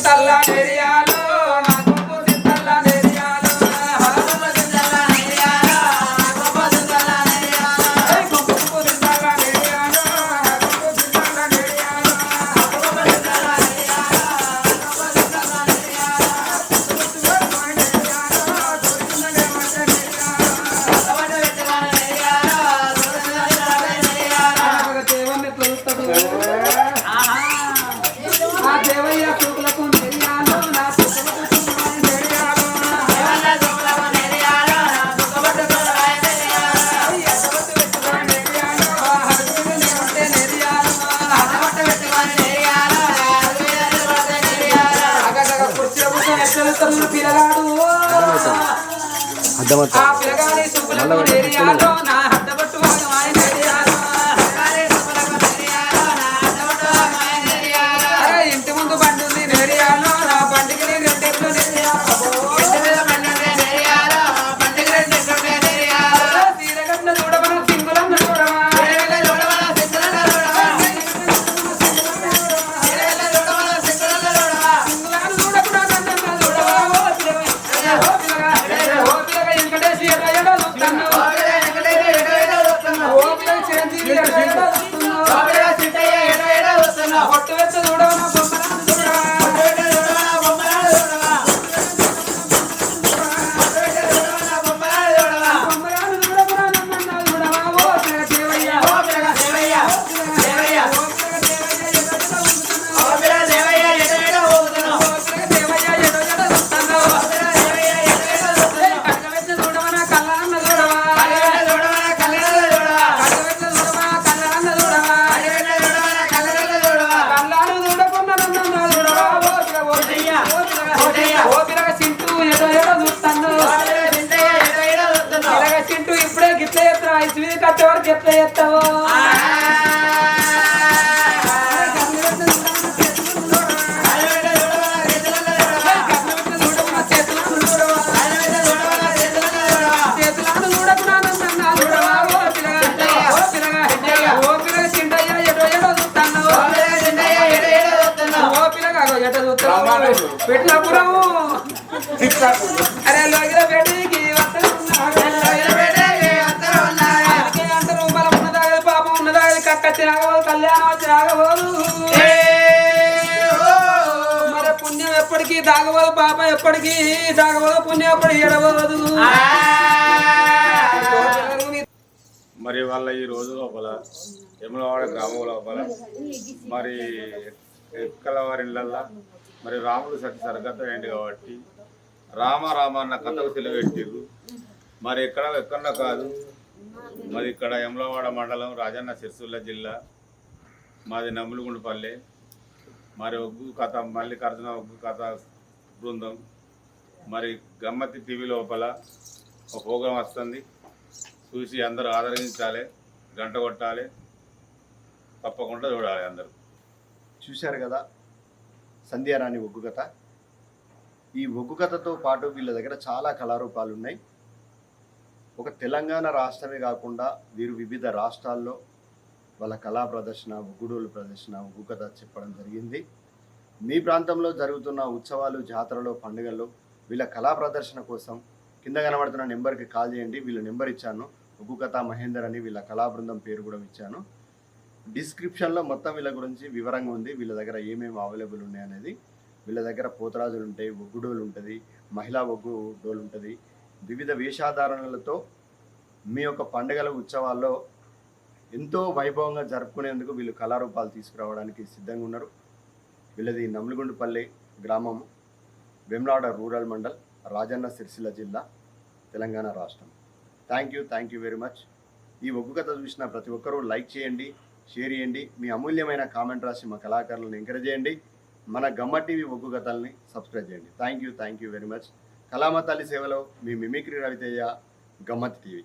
సింతల్లా నెరియాలో నా కొప్పు సింతల్లా నెరియాలో ఇంటి ముందు బండి ఉంది నేరియాలో నా బండికి తీరగట్ల చూడమన సింగులన్న చూడమా పొట్టు వెచ్చ చూడమన కట్టవరకు ఎట్లా చేస్తావు పెట్టినప్పుడు అరే లోగిల పెట్టి కక్కచ్చి రాగబోదు కళ్యాణం వచ్చి రాగబోదు మరి పుణ్యం ఎప్పటికీ దాగబోదు పాప ఎప్పటికీ దాగబోదు పుణ్యం ఎప్పటికీ ఎడబోదు. మరి వాళ్ళ ఈ రోజు లోపల యములవాడ గ్రామం లోపల మరి ఎక్కల వారి ఇళ్ళల్లో మరి రాముడు సత్య సరగతం ఏంటి కాబట్టి రామ రామ అన్న కథకు తెలియబెట్టిర్రు. మరి ఎక్కడో కాదు, మరి ఇక్కడ యములవాడ మండలం రాజన్న సిరిసిల్ల జిల్లా, మాది నమ్ములుగుండుపల్లె. మరి ఒగ్గు కథ మల్లికార్జున ఒగ్గు కథ బృందం మరి గమ్మతి టీవీ లోపల ఒక ప్రోగ్రాం వస్తుంది, చూసి అందరూ ఆదరించాలి, గంట కొట్టాలి, తప్పకుండా చూడాలి. అందరూ చూశారు కదా సంధ్యారాణి ఒగ్గు కథ. ఈ ఒగ్గు కథతో పాటు వీళ్ళ దగ్గర చాలా కళారూపాలు ఉన్నాయి. ఒక తెలంగాణ రాష్ట్రమే కాకుండా వీరు వివిధ రాష్ట్రాల్లో వాళ్ళ కళా ప్రదర్శన, ఒగ్గుడోలు ప్రదర్శన, ఒగ్గు కథ చెప్పడం జరిగింది. మీ ప్రాంతంలో జరుగుతున్న ఉత్సవాలు, జాతరలో, పండుగల్లో వీళ్ళ కళా ప్రదర్శన కోసం కింద కనబడుతున్న నెంబర్కి కాల్ చేయండి. వీళ్ళ నెంబర్ ఇచ్చాను, ఒగ్గు కథ మహేందర్ అని వీళ్ళ కళా బృందం పేరు కూడా ఇచ్చాను. డిస్క్రిప్షన్లో మొత్తం వీళ్ళ గురించి వివరంగా ఉంది, వీళ్ళ దగ్గర ఏమేమి అవైలబుల్ ఉన్నాయి అనేది. వీళ్ళ దగ్గర పోతరాజులు ఉంటాయి, ఒగ్గు డోలు ఉంటుంది, మహిళా ఒగ్గు డోలు ఉంటుంది. వివిధ వేషాధారణలతో మీ యొక్క పండుగల ఉత్సవాల్లో ఎంతో వైభవంగా జరుపుకునేందుకు వీళ్ళు కళారూపాలు తీసుకురావడానికి సిద్ధంగా ఉన్నారు. వీళ్ళది నమ్ములుగుండుపల్లి గ్రామం, వేములవాడ రూరల్ మండల్, రాజన్న సిరిసిల్ల జిల్లా, తెలంగాణ రాష్ట్రం. Thank you very much. ఈ ఒగ్గు కథ చూసిన ప్రతి ఒక్కరూ లైక్ చేయండి, షేర్ చేయండి, మీ అమూల్యమైన కామెంట్ రాసి మా కళాకారులను ఎంకరేజ్ చేయండి. మన గమ్మ టీవీ ఒగ్గు కథల్ని సబ్స్క్రైబ్ చేయండి. Thank you very much. కళామ తల్లి సేవలో మీ మిమిక్రీ రవితేజ, గమ్మత్ టీవీ.